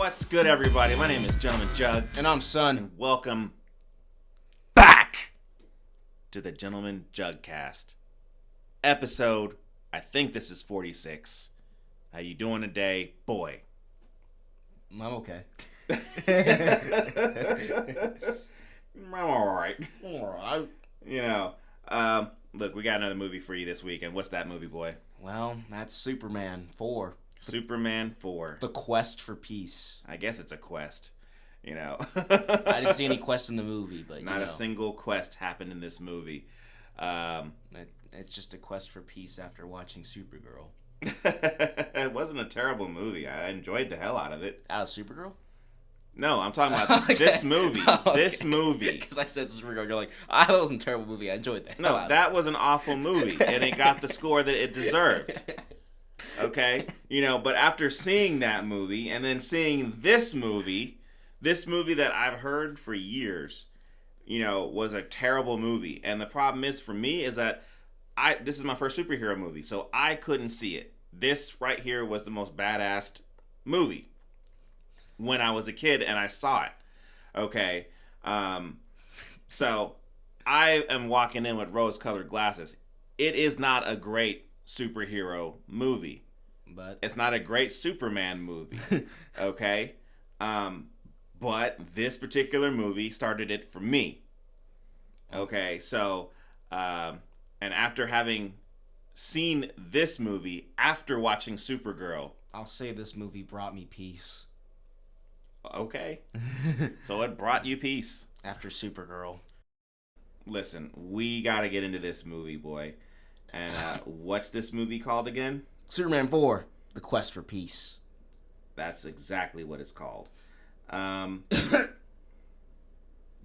What's good, everybody? My name is Gentleman Jugg. And I'm Son. And welcome back to the Gentleman Jugcast. Episode, I think this is 46. How you doing today, boy? I'm okay. I'm alright. Alright. Look, we got another movie for you this week, and what's that movie, boy? Well, that's Superman 4. Superman 4. The Quest for Peace. I guess it's a quest, I didn't see any quest in the movie, but Not a single quest happened in this movie. It's just a quest for peace after watching Supergirl. It wasn't a terrible movie. I enjoyed the hell out of it. Out of Supergirl? No, I'm talking about this movie. Okay. This movie. Because I said Supergirl, you're like, I thought it wasn't a terrible movie. I enjoyed that. No, that was an awful movie, and it got the score that it deserved. Okay? But after seeing that movie, and then seeing this movie that I've heard for years, was a terrible movie. And the problem is, for me, is that this is my first superhero movie, so I couldn't see it. This right here was the most badass movie when I was a kid and I saw it. Okay? So I am walking in with rose-colored glasses. It is not a great superhero movie. But it's not a great Superman movie. Okay? But this particular movie started it for me. Okay, so and after having seen this movie after watching Supergirl, I'll say this movie brought me peace. Okay. So it brought you peace. After Supergirl. Listen, we gotta get into this movie, boy. And what's this movie called again? Superman 4, The Quest for Peace. That's exactly what it's called. You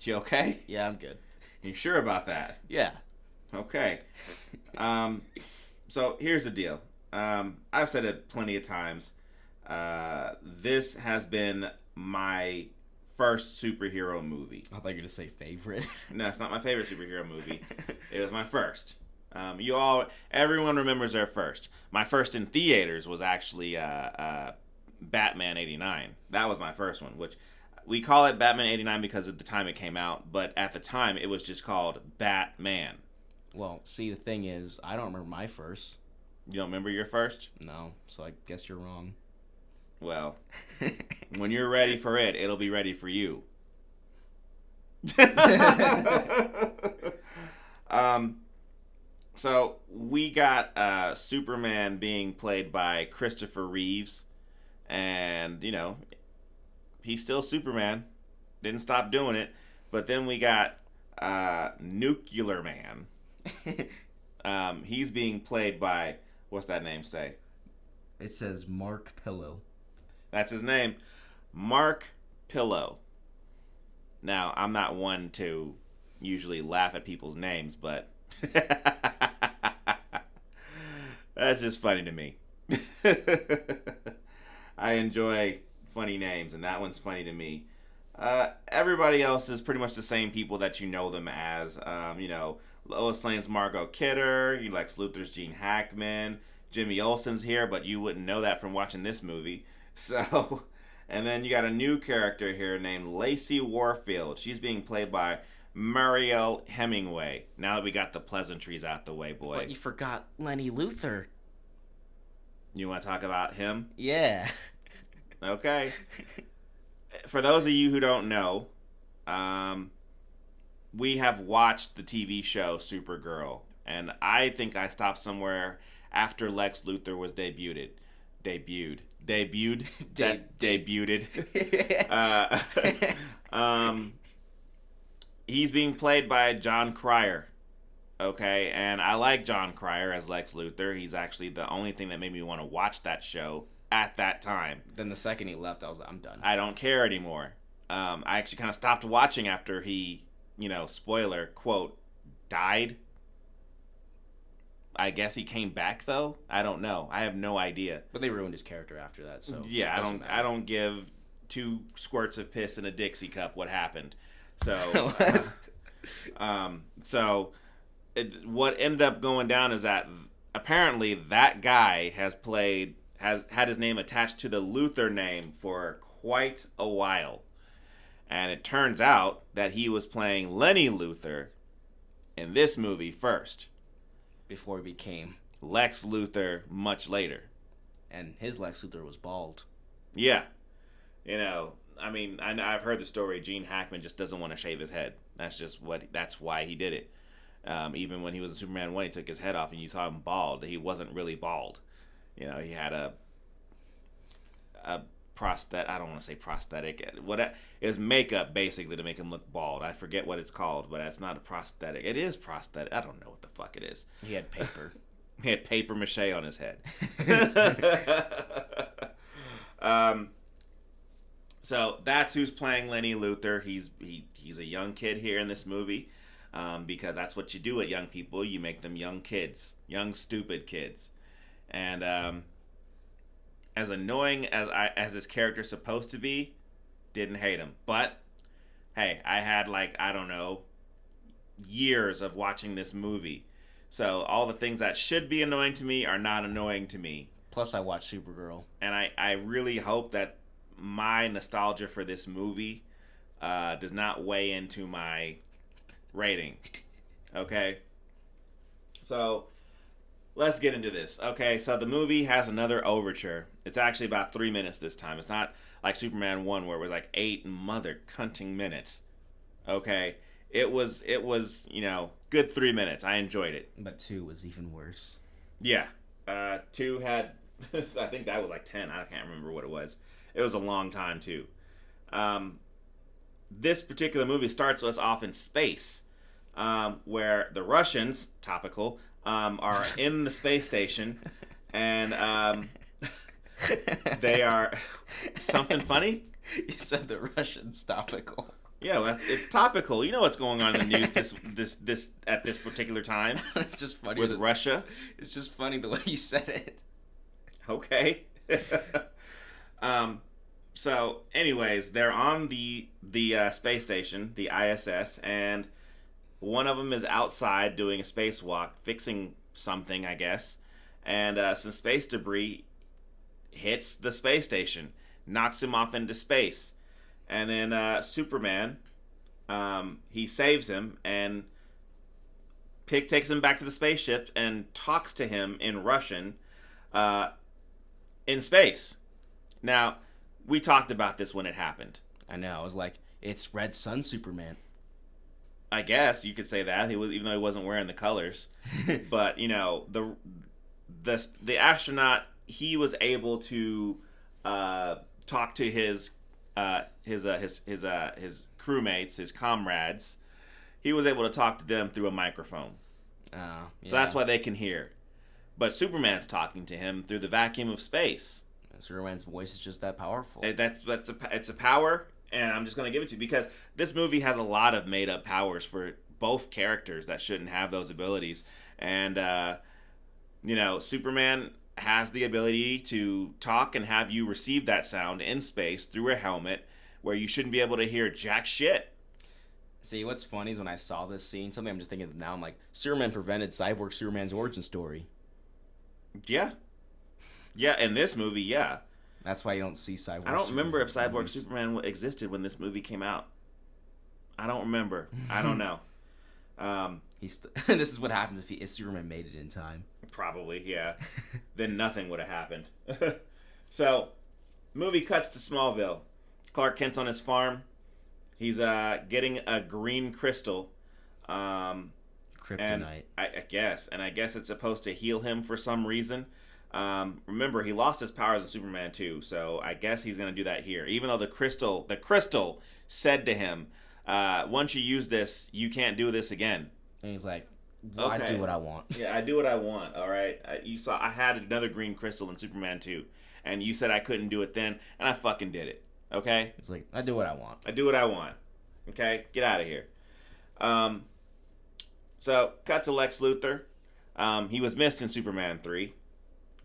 okay? Yeah, I'm good. You sure about that? Yeah. Okay. So here's the deal. I've said it plenty of times. This has been my first superhero movie. I thought you were going to say favorite. No, it's not my favorite superhero movie. It was my first. Everyone remembers their first. My first in theaters was actually Batman 89. That was my first one, which we call it Batman 89 because of the time it came out, but at the time it was just called Batman. Well, see, the thing is, I don't remember my first. You don't remember your first? No, so I guess you're wrong. Well, when you're ready for it, it'll be ready for you. So we got Superman being played by Christopher Reeves, and he's still Superman. Didn't stop doing it. But then we got Nuclear Man. He's being played by, what's that name say? It says Mark Pillow. That's his name, Mark Pillow. Now, I'm not one to usually laugh at people's names, but that's just funny to me. I enjoy funny names, and that one's funny to me. Everybody else is pretty much the same people that you know them as. Lois Lane's Margot Kidder, Lex Luthor's Gene Hackman, Jimmy Olsen's here, but you wouldn't know that from watching this movie. So, and then you got a new character here named Lacey Warfield. She's being played by Mariel Hemingway. Now that we got the pleasantries out the way, boy. But you forgot Lenny Luthor. You want to talk about him? Yeah. Okay. For those of you who don't know, we have watched the TV show Supergirl, and I think I stopped somewhere after Lex Luthor was debuted. He's being played by John Cryer. Okay, and I like John Cryer as Lex Luthor. He's actually the only thing that made me want to watch that show at that time. Then the second he left, I was like, I'm done. I don't care anymore. I actually kind of stopped watching after he, spoiler, quote, died. I guess he came back though. I don't know. I have no idea. But they ruined his character after that. So yeah, I don't give two squirts of piss in a Dixie cup what happened. So what ended up going down is that apparently that guy has had his name attached to the Luthor name for quite a while. And it turns out that he was playing Lenny Luthor in this movie first. Before he became Lex Luthor much later. And his Lex Luthor was bald. Yeah. You know, I mean, I've heard the story. Gene Hackman just doesn't want to shave his head. That's why he did it. Even when he was in Superman 1, he took his head off and you saw him bald. He wasn't really bald. You know, he had a prosthetic. I don't want to say prosthetic. It was makeup basically to make him look bald. I forget what it's called, but it's not a prosthetic. It is prosthetic. I don't know what the fuck it is. He had paper. He had paper mache on his head. So that's who's playing Lenny Luthor. He's a young kid here in this movie, because that's what you do with young people. You make them young kids, young stupid kids, and as annoying as this character's supposed to be, didn't hate him. But hey, I had I don't know, years of watching this movie, so all the things that should be annoying to me are not annoying to me. Plus, I watched Supergirl, and I really hope that my nostalgia for this movie does not weigh into my rating. Okay? So, let's get into this. Okay, so the movie has another overture. It's actually about 3 minutes this time. It's not like Superman 1 where it was 8 mother cunting minutes. Okay? It was, good 3 minutes. I enjoyed it. But 2 was even worse. Yeah. 2 had, I think that was 10. I can't remember what it was. It was a long time, too. This particular movie starts us off in space, where the Russians, topical, are in the space station, and they are... Something funny? You said the Russians, topical. Yeah, well, it's topical. You know what's going on in the news this at this particular time. It's just funny with Russia. It's just funny the way you said it. Okay. So, anyways, they're on the space station, the ISS, and one of them is outside doing a spacewalk, fixing something, I guess, and some space debris hits the space station, knocks him off into space, and then Superman, he saves him and takes him back to the spaceship and talks to him in Russian, in space. Now, we talked about this when it happened. I know. I was like, it's Red Sun Superman. I guess you could say that. Even though he wasn't wearing the colors. But, the astronaut, he was able to talk to his crewmates, his comrades. He was able to talk to them through a microphone. Yeah. So that's why they can hear. But Superman's talking to him through the vacuum of space. Superman's voice is just that powerful. It's a power, and I'm just going to give it to you because this movie has a lot of made-up powers for both characters that shouldn't have those abilities. And, Superman has the ability to talk and have you receive that sound in space through a helmet where you shouldn't be able to hear jack shit. See, what's funny is when I saw this scene, something I'm just thinking of now, I'm like, Superman prevented Cyborg Superman's origin story. Yeah. Yeah, in this movie, yeah. That's why you don't see Cyborg. I don't remember if Cyborg Superman existed when this movie came out. I don't remember. I don't know. This is what happens if Superman made it in time. Probably, yeah. Then nothing would have happened. So, movie cuts to Smallville. Clark Kent's on his farm. He's getting a green crystal. Kryptonite. And I guess it's supposed to heal him for some reason. Remember, he lost his powers in Superman 2, so I guess he's going to do that here. Even though the crystal said to him, once you use this, you can't do this again. And he's like, well, okay. I do what I want. Yeah, I do what I want, all right? You saw I had another green crystal in Superman 2, and you said I couldn't do it then, and I fucking did it, okay? It's like, I do what I want. I do what I want, okay? Get out of here. So, cut to Lex Luthor. He was missed in Superman 3.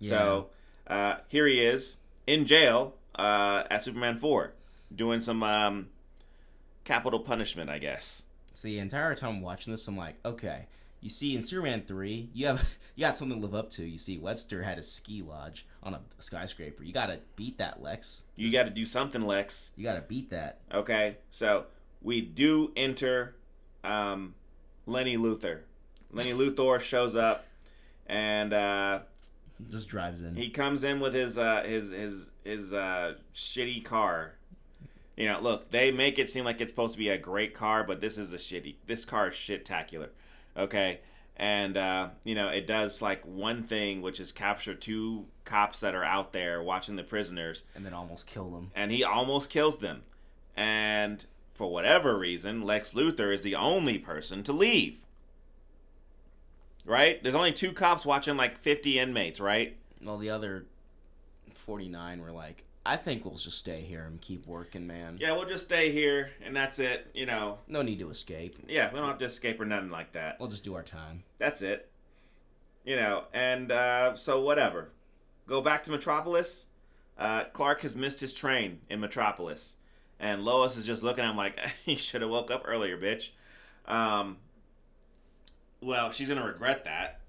Yeah. So, here he is, in jail, at Superman 4, doing some, capital punishment, I guess. So the entire time watching this, I'm like, okay, You see, in Superman 3, you got something to live up to. You see, Webster had a ski lodge on a skyscraper. You got to beat that, Lex. You got to do something, Lex. You got to beat that. Okay, so we do enter Lenny Luthor. Lenny Luthor shows up and just drives in. He comes in with his shitty car. You know, look, they make it seem like it's supposed to be a great car, but this car is shit-tacular. Okay? And, you know, it does, like, one thing, which is capture 2 cops that are out there watching the prisoners. And then almost kill them. And he almost kills them. And for whatever reason, Lex Luthor is the only person to leave. Right? There's only 2 cops watching, like, 50 inmates, right? Well, the other 49 were like, I think we'll just stay here and keep working, man. Yeah, we'll just stay here, and that's it, you know. No need to escape. Yeah, we don't have to escape or nothing like that. We'll just do our time. That's it. You know, and so whatever. Go back to Metropolis. Clark has missed his train in Metropolis. And Lois is just looking at him like, you should have woke up earlier, bitch. Well, she's going to regret that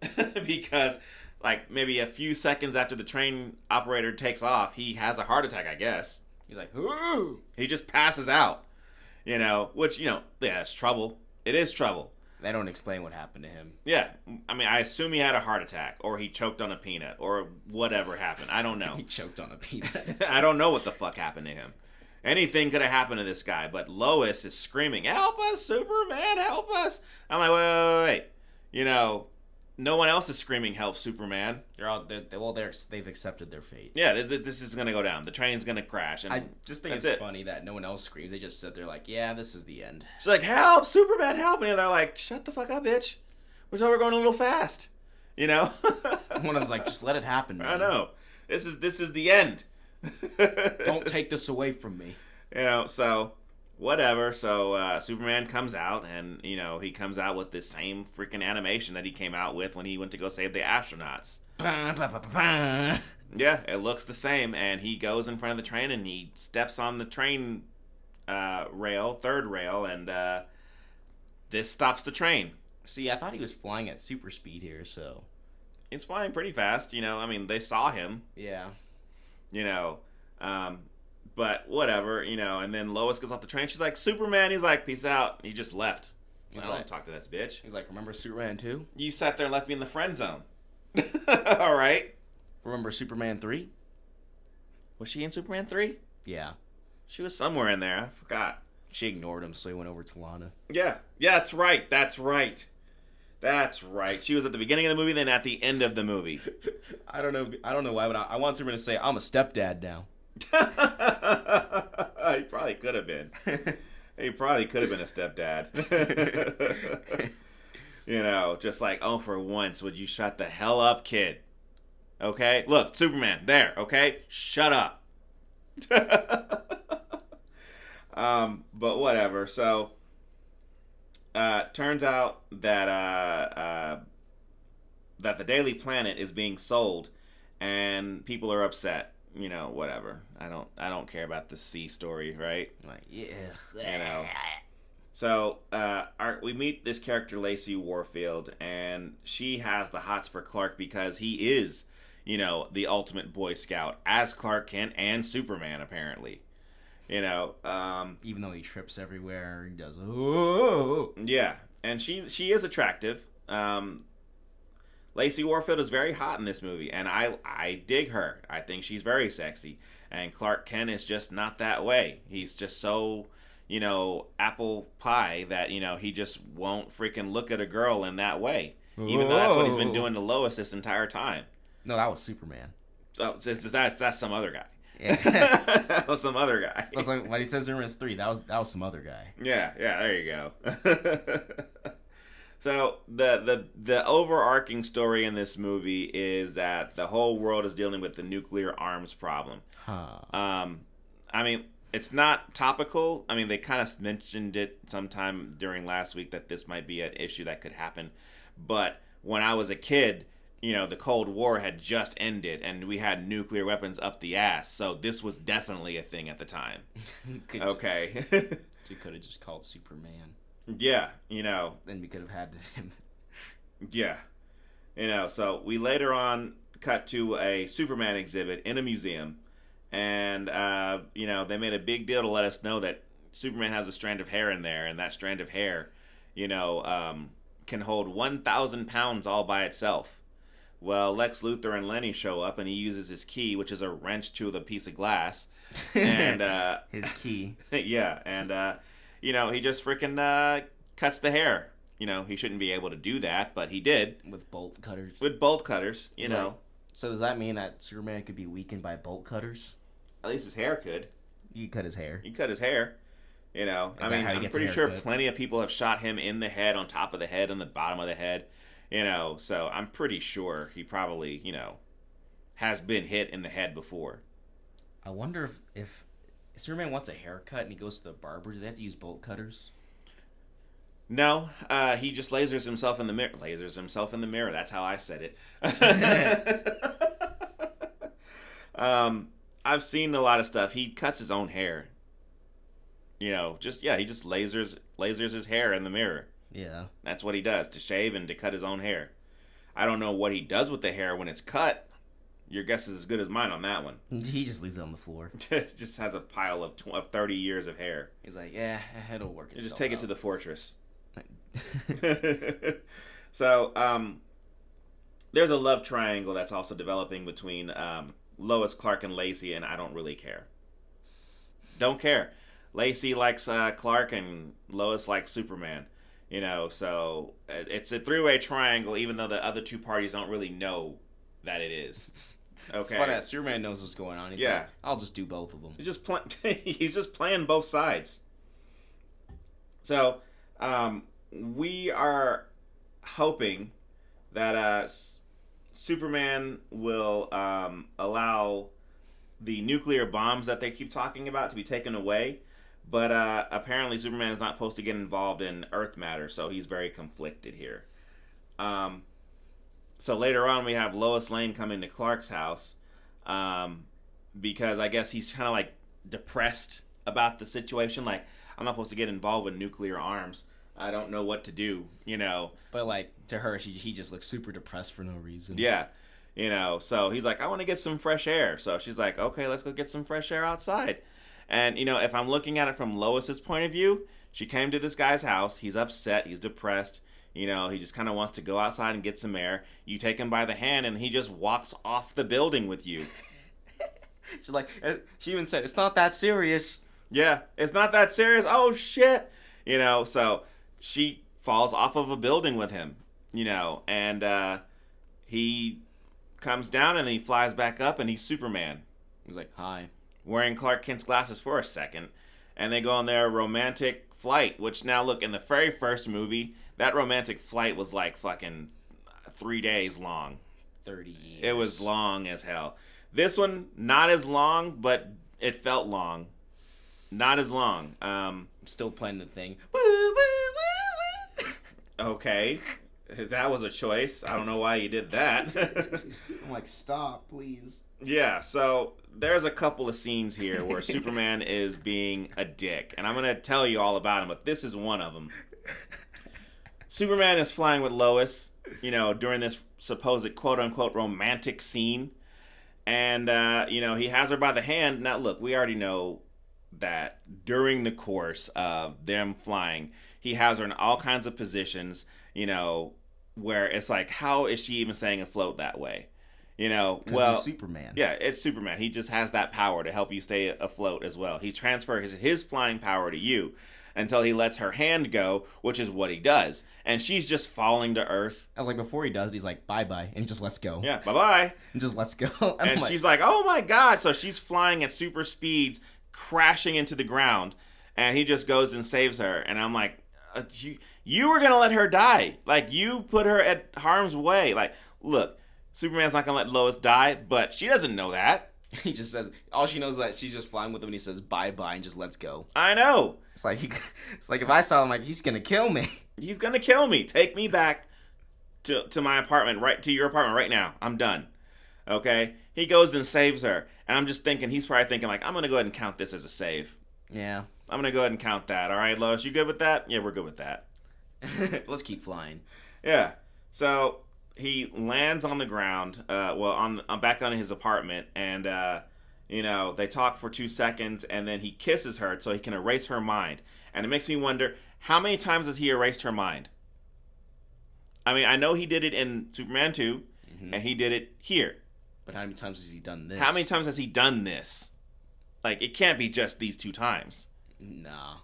because... like, maybe a few seconds after the train operator takes off, he has a heart attack, I guess. He's like, ooh! He just passes out. You know, which, you know, yeah, it's trouble. It is trouble. They don't explain what happened to him. Yeah. I mean, I assume he had a heart attack, or he choked on a peanut, or whatever happened. I don't know. He choked on a peanut. I don't know what the fuck happened to him. Anything could have happened to this guy, but Lois is screaming, help us, Superman, help us! I'm like, wait. You know... no one else is screaming, help, Superman. They've accepted their fate. Yeah, this is going to go down. The train's going to crash. And I just think it's funny that no one else screams. They just sit there like, yeah, this is the end. She's like, help, Superman, help me. And they're like, shut the fuck up, bitch. We're going a little fast. You know? One of them's like, just let it happen, man. I know. This is the end. Don't take this away from me. You know, so... whatever, so Superman comes out, and, you know, he comes out with this same freaking animation that he came out with when he went to go save the astronauts. Yeah, it looks the same, and he goes in front of the train, and he steps on the train third rail, and this stops the train. See, I thought he was flying at super speed here, so... He's flying pretty fast, you know, I mean, they saw him. Yeah. You know, but whatever, you know, and then Lois gets off the train. She's like, Superman. He's like, peace out. He just left. I don't talk to this bitch. He's like, remember Superman 2? You sat there and left me in the friend zone. All right. Remember Superman 3? Was she in Superman 3? Yeah. She was somewhere in there. I forgot. She ignored him, so he went over to Lana. Yeah. Yeah, that's right. That's right. That's right. She was at the beginning of the movie, then at the end of the movie. I don't know why, but I want Superman to say, I'm a stepdad now. He probably could have been. He probably could have been a stepdad. You know, just like, oh, for once, would you shut the hell up, kid? Okay? Look, Superman, there, okay? Shut up. But whatever. So, turns out that that the Daily Planet is being sold, and people are upset. You know, whatever. I don't care about the C story, right? Like, yeah. You know. So, we meet this character, Lacey Warfield, and she has the hots for Clark because he is, you know, the ultimate Boy Scout, as Clark Kent and Superman, apparently. You know, even though he trips everywhere, he does. Oh. Yeah, and she is attractive. Lacey Warfield is very hot in this movie, and I dig her. I think she's very sexy. And Clark Kent is just not that way. He's just so, you know, apple pie that, you know, he just won't freaking look at a girl in that way. Even though that's what he's been doing to Lois this entire time. No, that was Superman. So that's some other guy. Yeah. That was some other guy. That's like when he said Superman's 3, that was some other guy. Yeah, there you go. So the overarching story in this movie is that the whole world is dealing with the nuclear arms problem. Huh. I mean, it's not topical. I mean, they kind of mentioned it sometime during last week that this might be an issue that could happen. But when I was a kid, you know, the Cold War had just ended and we had nuclear weapons up the ass. So this was definitely a thing at the time. Okay. You could have just called Superman. Yeah, you know. Then we could have had him Yeah. So we later on cut to a Superman exhibit in a museum, and they made a big deal to let us know that Superman has a strand of hair in there, and that strand of hair, can hold 1,000 pounds all by itself. Well, Lex Luthor and Lenny show up, and he uses his key, which is a wrench to the piece of glass, and his key. Yeah, and he just freaking cuts the hair. He shouldn't be able to do that, but he did. With bolt cutters. With bolt cutters, you know. So does that mean that Superman could be weakened by bolt cutters? At least his hair could. You cut his hair. You cut his hair. I'm pretty sure plenty of people have shot him in the head, on top of the head, on the bottom of the head. So I'm pretty sure he probably, has been hit in the head before. I wonder if Superman wants a haircut and he goes to the barber, do they have to use bolt cutters? No, he just lasers himself in the mirror. Lasers himself in the mirror. That's how I said it. I've seen a lot of stuff. He cuts his own hair. He just lasers his hair in the mirror. Yeah. That's what he does, to shave and to cut his own hair. I don't know what he does with the hair when it's cut. Your guess is as good as mine on that one. He just leaves it on the floor. Just has a pile of 30 years of hair. He's like, yeah, it'll work itself just take out. it to the fortress. So, there's a love triangle that's also developing between Lois, Clark, and Lacey, and I don't really care. Don't care. Lacey likes Clark, and Lois likes Superman. So it's a three-way triangle, even though the other two parties don't really know that it is. Okay. It's funny that Superman knows what's going on. He's like, I'll just do both of them. He's just playing both sides. So, we are hoping that Superman will allow the nuclear bombs that they keep talking about to be taken away. But apparently Superman is not supposed to get involved in Earth matters, so he's very conflicted here. So later on we have Lois Lane come into Clark's house because I guess he's kind of like depressed about the situation. Like, I'm not supposed to get involved with nuclear arms. I don't know what to do, But like, to her, he just looks super depressed for no reason. Yeah. So he's like, I want to get some fresh air. So she's like, okay, let's go get some fresh air outside. And, if I'm looking at it from Lois's point of view, she came to this guy's house. He's upset. He's depressed. He just kind of wants to go outside and get some air. You take him by the hand, and he just walks off the building with you. She's like, she even said, it's not that serious. Yeah, it's not that serious. Oh, shit. So she falls off of a building with him, and he comes down, and he flies back up, and he's Superman. He's like, hi. Wearing Clark Kent's glasses for a second, and they go on their romantic flight, which now, look, in the very first movie, that romantic flight was like fucking 3 days long. 30 years. It was long as hell. This one, not as long, but it felt long. Not as long. Still playing the thing. Okay. That was a choice. I don't know why you did that. I'm like, stop, please. Yeah, so there's a couple of scenes here where Superman is being a dick. And I'm going to tell you all about them, but this is one of them. Superman is flying with Lois, during this supposed quote-unquote romantic scene. And, he has her by the hand. Now, look, we already know that during the course of them flying, he has her in all kinds of positions, where it's like, how is she even staying afloat that way? Well, he's Superman. Yeah, it's Superman. He just has that power to help you stay afloat as well. He transfers his flying power to you until he lets her hand go, which is what he does. And she's just falling to Earth. And like, before he does, he's like, bye-bye, and he just lets go. Yeah, bye-bye. And just lets go. And like, she's like, oh my God. So she's flying at super speeds, crashing into the ground, and he just goes and saves her. And I'm like, you were going to let her die. Like, you put her at harm's way. Like, look, Superman's not going to let Lois die, but she doesn't know that. He just says, all she knows is that she's just flying with him, and he says bye-bye and just lets go. I know. It's like if I saw him, like, he's going to kill me. He's going to kill me. Take me back to my apartment, to your apartment right now. I'm done. Okay? He goes and saves her. And I'm just thinking, he's probably thinking, like, I'm going to go ahead and count this as a save. Yeah. I'm going to go ahead and count that. All right, Lois, you good with that? Yeah, we're good with that. Let's keep flying. Yeah. So he lands on the ground, on back on his apartment, and they talk for 2 seconds, and then he kisses her so he can erase her mind. And it makes me wonder, how many times has he erased her mind? I mean, I know he did it in Superman 2, and he did it here. But how many times has he done this? How many times has he done this? Like, it can't be just these 2 times. Nah.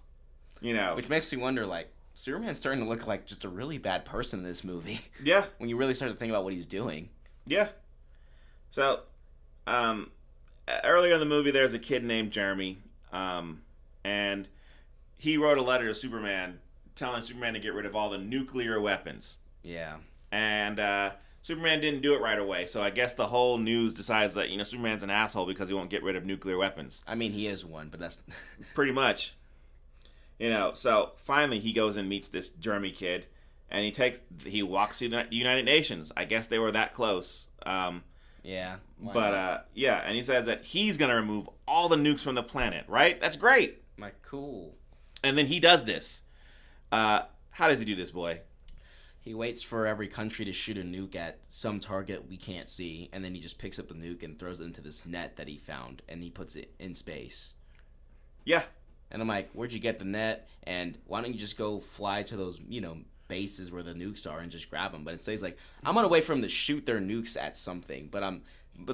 Which makes me wonder, like, Superman's starting to look like just a really bad person in this movie. Yeah. When you really start to think about what he's doing. Yeah. So, earlier in the movie, there's a kid named Jeremy, and he wrote a letter to Superman telling Superman to get rid of all the nuclear weapons. Yeah. And Superman didn't do it right away, so I guess the whole news decides that, Superman's an asshole because he won't get rid of nuclear weapons. I mean, he is one, but that's... Pretty much. So finally he goes and meets this Jeremy kid, and he walks to the United Nations. I guess they were that close. Yeah. And he says that he's going to remove all the nukes from the planet, right? That's great. Like, cool. And then he does this. How does he do this, boy? He waits for every country to shoot a nuke at some target we can't see, and then he just picks up the nuke and throws it into this net that he found, and he puts it in space. Yeah. And I'm like, where'd you get the net? And why don't you just go fly to those, bases where the nukes are and just grab them? But instead he's like, I'm gonna wait for them to shoot their nukes at something. But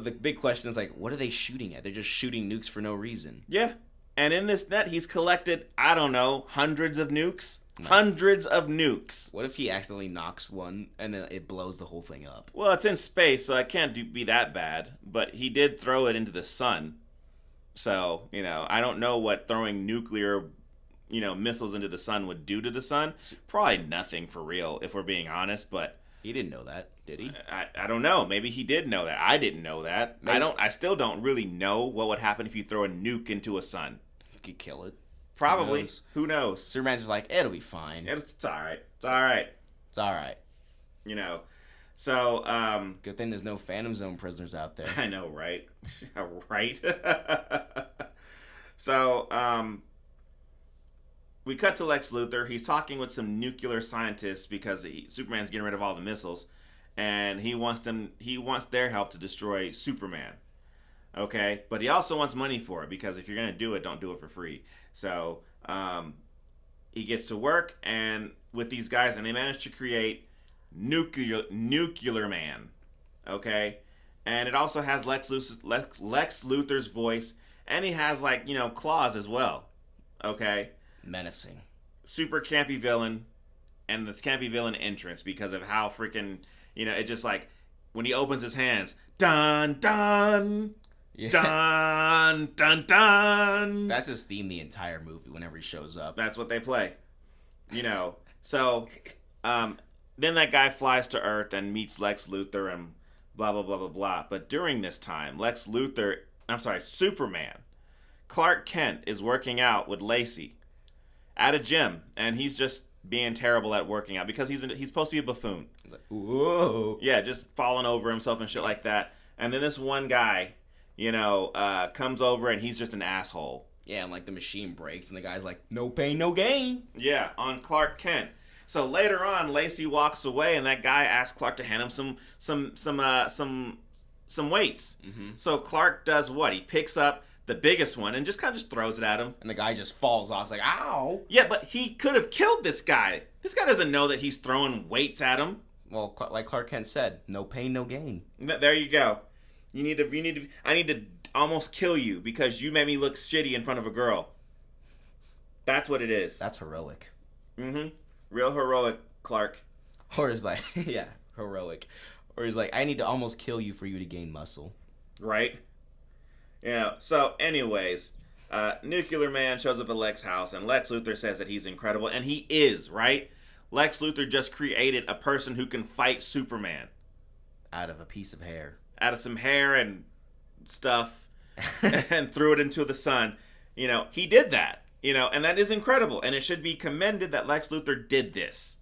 the big question is, like, what are they shooting at? They're just shooting nukes for no reason. Yeah. And in this net, he's collected, I don't know, hundreds of nukes. Hundreds of nukes. What if he accidentally knocks one and then it blows the whole thing up? Well, it's in space, so it can't be that bad. But he did throw it into the sun. So, I don't know what throwing nuclear, missiles into the sun would do to the sun. Probably nothing for real, if we're being honest, but... He didn't know that, did he? I don't know. Maybe he did know that. I didn't know that. Maybe. I still don't really know what would happen if you throw a nuke into a sun. He could kill it. Probably. Who knows? Superman's just like, it'll be fine. It's alright. It's alright. It's alright. So, good thing there's no Phantom Zone prisoners out there. I know, right? Right? So, we cut to Lex Luthor. He's talking with some nuclear scientists because Superman's getting rid of all the missiles, and he wants their help to destroy Superman. Okay? But he also wants money for it, because if you're going to do it, don't do it for free. So, he gets to work and with these guys, and they manage to create Nuclear Man. Okay? And it also has Lex Luthor's voice, and he has, claws as well. Okay? Menacing. Super campy villain, and this campy villain entrance because of how freaking, it just when he opens his hands, dun dun, yeah. Dun dun dun. That's his theme the entire movie whenever he shows up. That's what they play. So, then that guy flies to Earth and meets Lex Luthor and blah blah blah blah blah. But during this time, Superman, Clark Kent is working out with Lacey at a gym, and he's just being terrible at working out because he's supposed to be a buffoon. He's like, whoa. Yeah, just falling over himself and shit like that. And then this one guy, comes over and he's just an asshole. Yeah, and the machine breaks and the guy's like, no pain, no gain. Yeah, on Clark Kent. So later on, Lacey walks away and that guy asks Clark to hand him some weights. Mm-hmm. So Clark does what? He picks up the biggest one and just kind of throws it at him. And the guy just falls off. It's like, ow. Yeah, but he could have killed this guy. This guy doesn't know that he's throwing weights at him. Well, like Clark Kent said, no pain, no gain. There you go. I need to almost kill you because you made me look shitty in front of a girl. That's what it is. That's heroic. Mm-hmm. Real heroic, Clark. Or he's like, yeah, heroic. Or he's like, I need to almost kill you for you to gain muscle. Right? So anyways, Nuclear Man shows up at Lex's house, and Lex Luthor says that he's incredible, and he is, right? Lex Luthor just created a person who can fight Superman. Out of a piece of hair. Out of some hair and stuff, and threw it into the sun. He did that, and that is incredible, and it should be commended that Lex Luthor did this.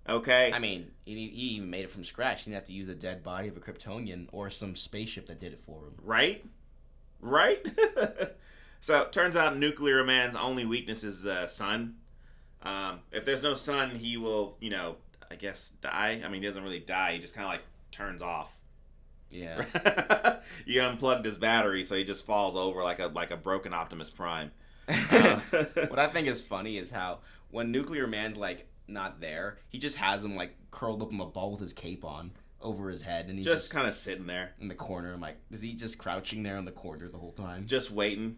Okay? I mean, he even made it from scratch. He didn't have to use a dead body of a Kryptonian or some spaceship that did it for him. Right? So it turns out Nuclear Man's only weakness is the sun. If there's no sun, he will, I guess, die. I mean, he doesn't really die. He just kind of like turns off. Yeah. You unplugged his battery, so he just falls over like a broken Optimus Prime. What I think is funny is how when Nuclear Man's like not there, he just has him like curled up in a ball with his cape on over his head, and he's just kind of sitting there in the corner. I'm like, is he just crouching there in the corner the whole time, just waiting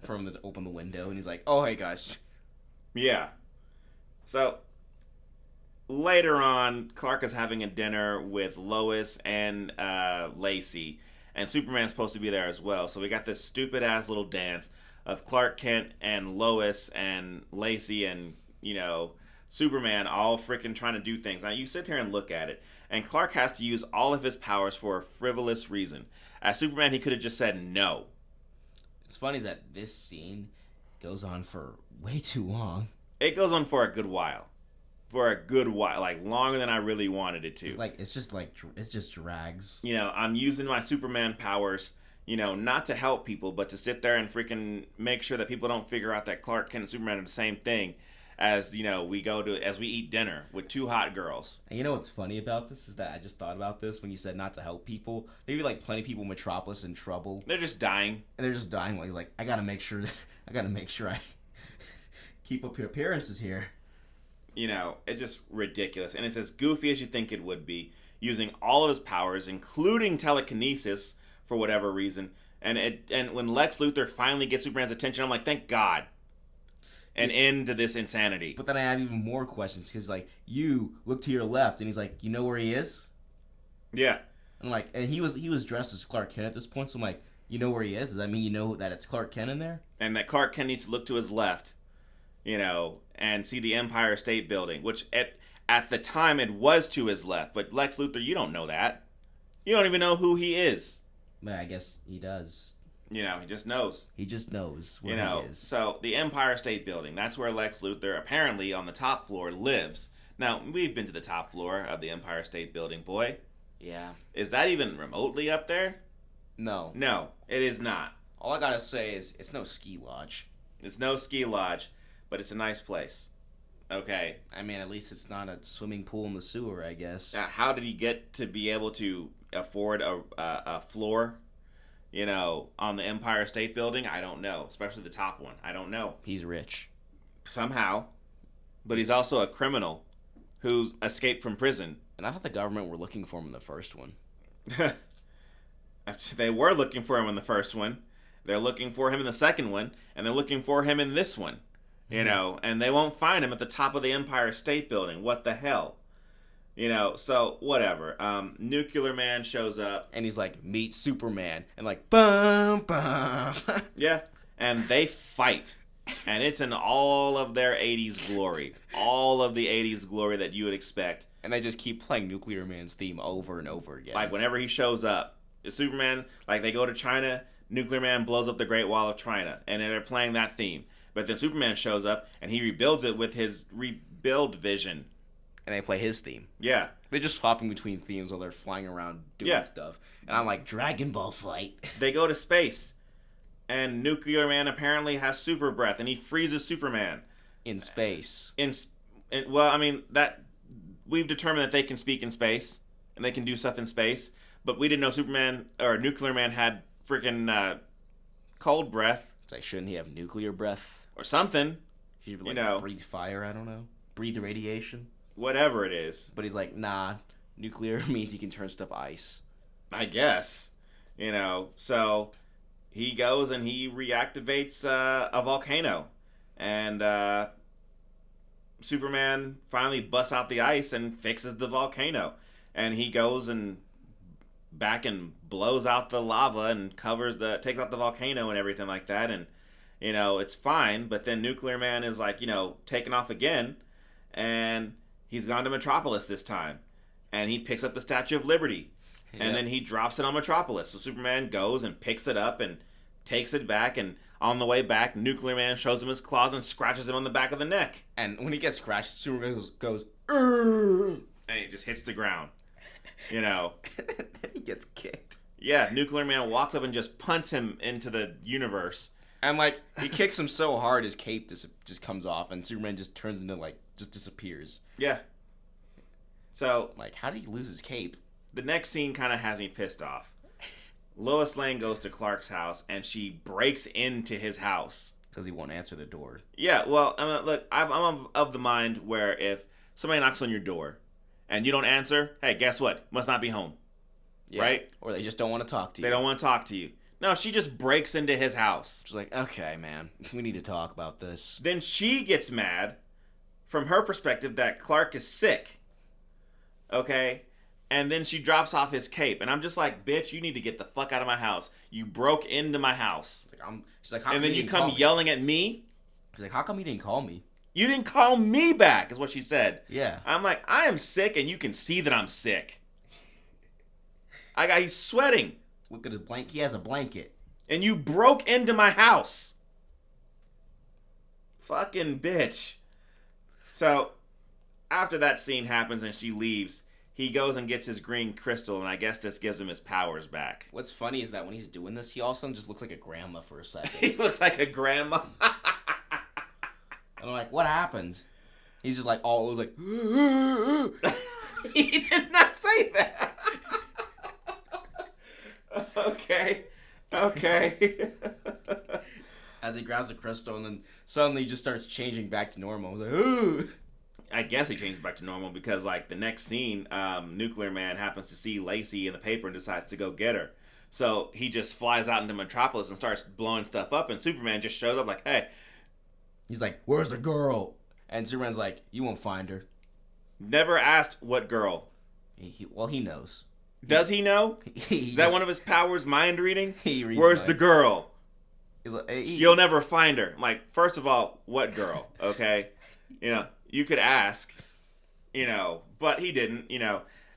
for him to open the window? And he's like, "Oh, hey guys." Yeah. So later on, Clark is having a dinner with Lois and Lacey, and Superman's supposed to be there as well. So we got this stupid ass little dance of Clark Kent and Lois and Lacey and, Superman all freaking trying to do things. Now you sit here and look at it, and Clark has to use all of his powers for a frivolous reason. As Superman, he could have just said no. It's funny that this scene goes on for way too long. It goes on for a good while. Like longer than I really wanted it to. It just drags. I'm using my Superman powers, not to help people, but to sit there and freaking make sure that people don't figure out that Clark Kent and Superman are the same thing as, we eat dinner with two hot girls. And you know what's funny about this is that I just thought about this when you said not to help people. Maybe like plenty of people in Metropolis in trouble. They're just dying. And they're just dying while he's like, I gotta make sure I keep up your appearances here. It's just ridiculous. And it's as goofy as you think it would be, using all of his powers, including telekinesis, for whatever reason. And when Lex Luthor finally gets Superman's attention, I'm like, thank God. An end to this insanity. But then I have even more questions, because, like, you look to your left, and he's like, you know where he is? Yeah. I'm like, and he was dressed as Clark Kent at this point, so I'm like, you know where he is? Does that mean you know that it's Clark Kent in there? And that Clark Kent needs to look to his left, and see the Empire State Building, which at the time it was to his left. But Lex Luthor, you don't know that. You don't even know who he is. But I guess he does. He just knows. He just knows where he is. So the Empire State Building, that's where Lex Luthor apparently on the top floor lives. Now, we've been to the top floor of the Empire State Building, boy. Yeah. Is that even remotely up there? No. No, it is not. All I gotta say is it's no ski lodge. It's no ski lodge, but it's a nice place. Okay. I mean, at least it's not a swimming pool in the sewer, I guess. How did he get to be able to afford a floor, on the Empire State Building? I don't know. Especially the top one. I don't know. He's rich. Somehow. But he's also a criminal who's escaped from prison. And I thought the government were looking for him in the first one. They were looking for him in the first one. They're looking for him in the second one. And they're looking for him in this one. And they won't find him at the top of the Empire State Building. What the hell? So whatever. Nuclear Man shows up. And he's like, meet Superman. And like, bum, bum. Yeah. And they fight. And it's in all of their 80s glory. All of the 80s glory that you would expect. And they just keep playing Nuclear Man's theme over and over again. Like, whenever he shows up, Superman, like, they go to China, Nuclear Man blows up the Great Wall of China. And they're playing that theme. But then Superman shows up, and he rebuilds it with his rebuild vision. And they play his theme. Yeah. They're just swapping between themes while they're flying around doing stuff. And I'm like, Dragon Ball fight. They go to space. And Nuclear Man apparently has super breath, and he freezes Superman. In space. Well, I mean, that we've determined that they can speak in space, and they can do stuff in space. But we didn't know Superman, or Nuclear Man, had freaking cold breath. It's like, shouldn't he have nuclear breath? Or something. He should be like, breathe fire, I don't know. Breathe radiation. Whatever it is. But he's like, nah, nuclear means he can turn stuff ice. I guess. So he goes and he reactivates a volcano. And Superman finally busts out the ice and fixes the volcano. And he goes and back and blows out the lava and takes out the volcano and everything like that. And it's fine, but then Nuclear Man is like, taking off again, and he's gone to Metropolis this time, and he picks up the Statue of Liberty, and then he drops it on Metropolis. So Superman goes and picks it up and takes it back, and on the way back, Nuclear Man shows him his claws and scratches him on the back of the neck. And when he gets scratched, Superman goes and he just hits the ground. He gets kicked. Yeah, Nuclear Man walks up and just punts him into the universe. And, like, he kicks him so hard, his cape just comes off, and Superman just turns into, like, just disappears. Yeah. So, Like, how did he lose his cape? the next scene kind of has me pissed off. Lois Lane goes to Clark's house, and she breaks into his house. Because he won't answer the door. Yeah, well, look, I'm of the mind where if somebody knocks on your door and you don't answer, hey, guess what? Must not be home. Yeah. Right? Or they just don't want to talk to you. They don't want to talk to you. No, she just breaks into his house. She's like, okay, man, we need to talk about this. Then she gets mad from her perspective that Clark is sick. Okay? And then she drops off his cape. And I'm just like, bitch, you need to get the fuck out of my house. You broke into my house. She's like, how and come then you come yelling at me? She's like, how come you didn't call me? You didn't call me back, is what she said. Yeah. I'm like, I am sick, and you can see that I'm sick. He's sweating. Look at his blanket. He has a blanket. And you broke into my house. Fucking bitch. So, after that scene happens and she leaves, he goes and gets his green crystal, and I guess this gives him his powers back. What's funny is that when he's doing this, he all of a sudden just looks like a grandma for a second. He looks like a grandma. And I'm like, what happened? He's just like, all it was like, He did not say that. Okay. As he grabs the crystal, and then suddenly he just starts changing back to normal. I was like, ooh. I guess he changes back to normal because, like, the next scene, Nuclear Man happens to see Lacey in the paper and decides to go get her. So he just flies out into Metropolis and starts blowing stuff up, and Superman just shows up like, hey. He's like, where's the girl? And Superman's like, you won't find her. Never asked what girl. Well, he knows. Does he know? Is that one of his powers, mind reading? Where's the girl? He's like, You'll never find her. I'm like, first of all, what girl? Okay? You could ask, but he didn't,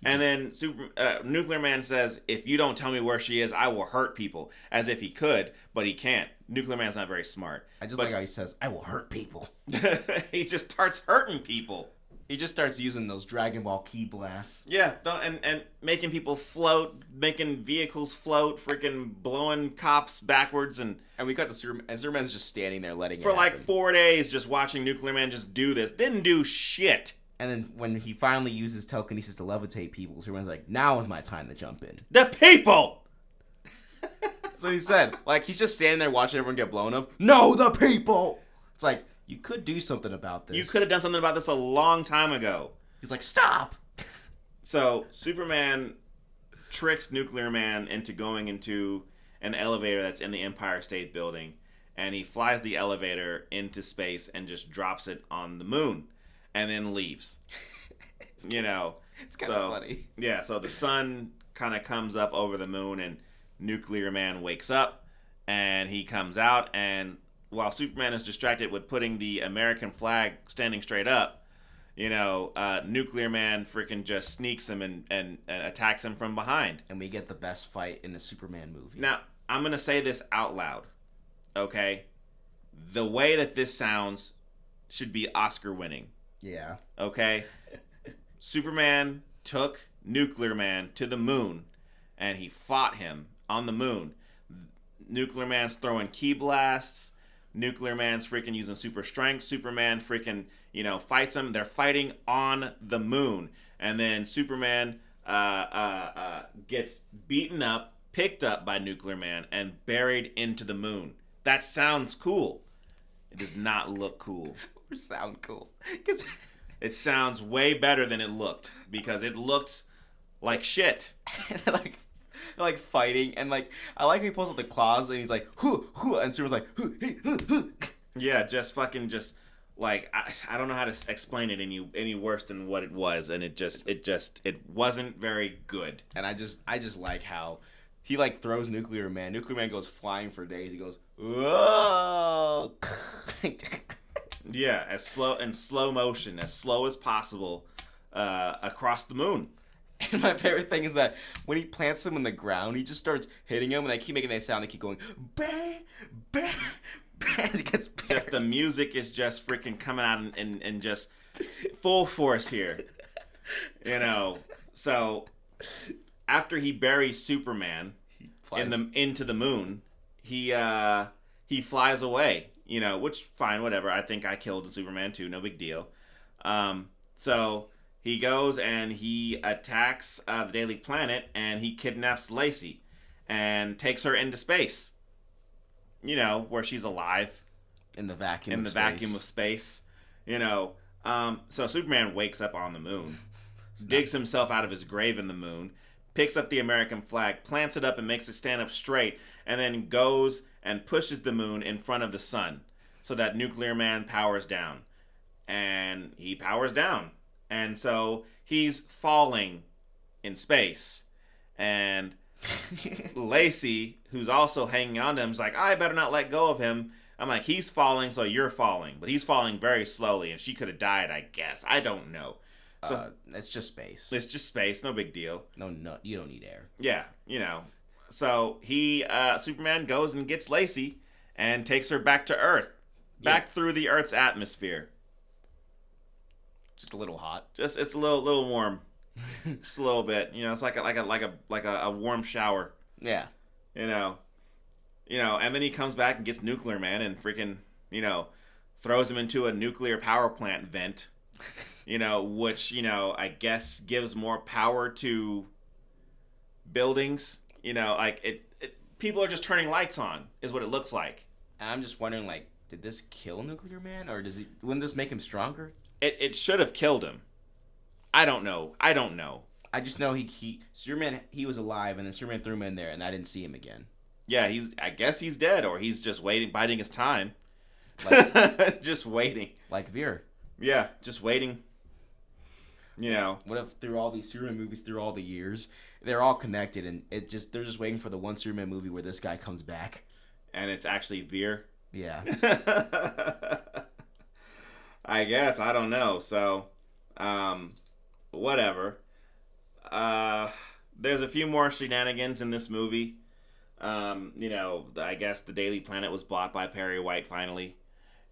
And then Nuclear Man says, if you don't tell me where she is, I will hurt people. As if he could, but he can't. Nuclear Man's not very smart. I just like how he says, I will hurt people. He just starts hurting people. He just starts using those Dragon Ball ki blasts. Yeah, and making people float, making vehicles float, freaking blowing cops backwards, and we got the Superman, and Superman's just standing there letting it for happen. like 4 days, just watching Nuclear Man just do this. Didn't do shit. And then when he finally uses telekinesis to levitate people, Superman's like, now is my time to jump in. The people! That's what he said. Like, he's just standing there watching everyone get blown up. No, the people! It's like, you could do something about this. You could have done something about this a long time ago. He's like, stop! So, Superman tricks Nuclear Man into going into an elevator that's in the Empire State Building, and he flies the elevator into space and just drops it on the moon, and then leaves. It's kind of funny. Yeah, so the sun kind of comes up over the moon, and Nuclear Man wakes up, and he comes out, and while Superman is distracted with putting the American flag standing straight up, Nuclear Man freaking just sneaks him and attacks him from behind. And we get the best fight in a Superman movie. Now, I'm going to say this out loud, okay? The way that this sounds should be Oscar winning. Yeah. Okay? Superman took Nuclear Man to the moon, and he fought him on the moon. Nuclear Man's throwing ki blasts. Nuclear Man's freaking using super strength. Superman freaking, fights him. They're fighting on the moon. And then Superman gets beaten up, picked up by Nuclear Man, and buried into the moon. That sounds cool. It does not look cool. Or sound cool. It sounds way better than it looked, because it looked like shit. like fighting, and like I like how he pulls out the claws and he's like hoo hoo, and Superman's like hoo hee hoo hoo. Yeah, just like I don't know how to explain it any worse than what it was, and it wasn't very good. And I just like how he like throws Nuclear Man. Nuclear Man goes flying for days. He goes whoa. Yeah, in slow motion, as slow as possible, across the moon. And my favorite thing is that when he plants him in the ground, he just starts hitting him, and they keep making that sound. They keep going, bang, bang, bang. It gets buried. Just the music is just freaking coming out and just full force here. So after he buries Superman into the moon, he flies away. Which fine, whatever. I think I killed the Superman too. No big deal. So he goes and he attacks the Daily Planet, and he kidnaps Lacey and takes her into space. You know, where she's alive. In the vacuum In of the space. vacuum of space. You know, so Superman wakes up on the moon, digs himself out of his grave in the moon, picks up the American flag, plants it up and makes it stand up straight, and then goes and pushes the moon in front of the sun so that Nuclear Man powers down. And he powers down. And so he's falling in space. And Lacey, who's also hanging on to him, is like, I better not let go of him. I'm like, he's falling, so you're falling. But he's falling very slowly, and she could have died, I guess. I don't know. So it's just space. it's just space, no big deal. No, you don't need air. Yeah, you know. So Superman goes and gets Lacey and takes her back to Earth. Back through the Earth's atmosphere. Just a little hot. Just it's a little warm. Just a little bit. You know, it's like a warm shower. Yeah. You know, and then he comes back and gets Nuclear Man and freaking, throws him into a nuclear power plant vent, which, I guess gives more power to buildings. People are just turning lights on, is what it looks like. I'm just wondering, did this kill Nuclear Man, or wouldn't this make him stronger? It should have killed him. I don't know. I just know Superman, he was alive, and then Superman threw him in there, and I didn't see him again. Yeah, I guess he's dead, or he's just waiting, biding his time. Just waiting. Like Veer. Yeah, just waiting. What if through all these Superman movies, through all the years, they're all connected, and they're just waiting for the one Superman movie where this guy comes back. And it's actually Veer? Yeah. I guess, I don't know. So, whatever. There's a few more shenanigans in this movie. I guess the Daily Planet was bought by Perry White finally.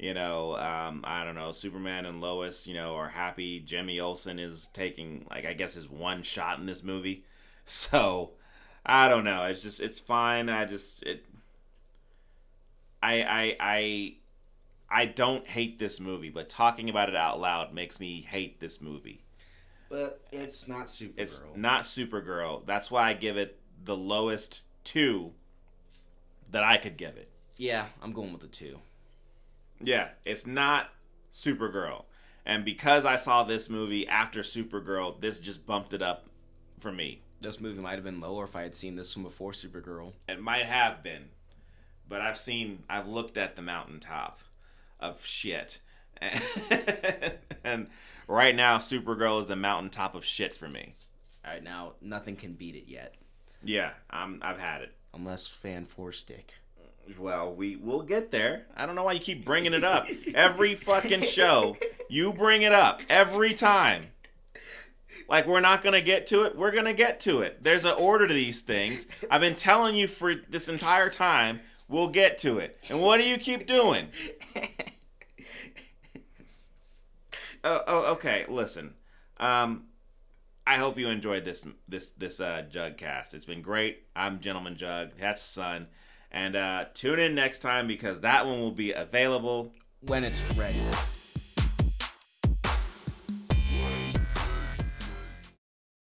I don't know, Superman and Lois, are happy. Jimmy Olsen is taking, I guess his one shot in this movie. So, I don't know. It's fine. I don't hate this movie, but talking about it out loud makes me hate this movie. But it's not Supergirl. It's not Supergirl. That's why I give it the lowest 2 that I could give it. Yeah, I'm going with the 2. Yeah, it's not Supergirl. And because I saw this movie after Supergirl, this just bumped it up for me. This movie might have been lower if I had seen this one before Supergirl. It might have been. But I've looked at the mountaintop of shit. And right now, Supergirl is the mountaintop of shit for me. Alright, now, nothing can beat it yet. Yeah, I've had it. Unless Fan 4 Stick. Well, we'll get there. I don't know why you keep bringing it up. Every fucking show, you bring it up. Every time. We're not going to get to it. We're going to get to it. There's an order to these things. I've been telling you for this entire time, we'll get to it. And what do you keep doing? Okay, listen. I hope you enjoyed this Jugg cast. It's been great. I'm Gentleman Jugg. That's Son. And tune in next time because that one will be available when it's ready.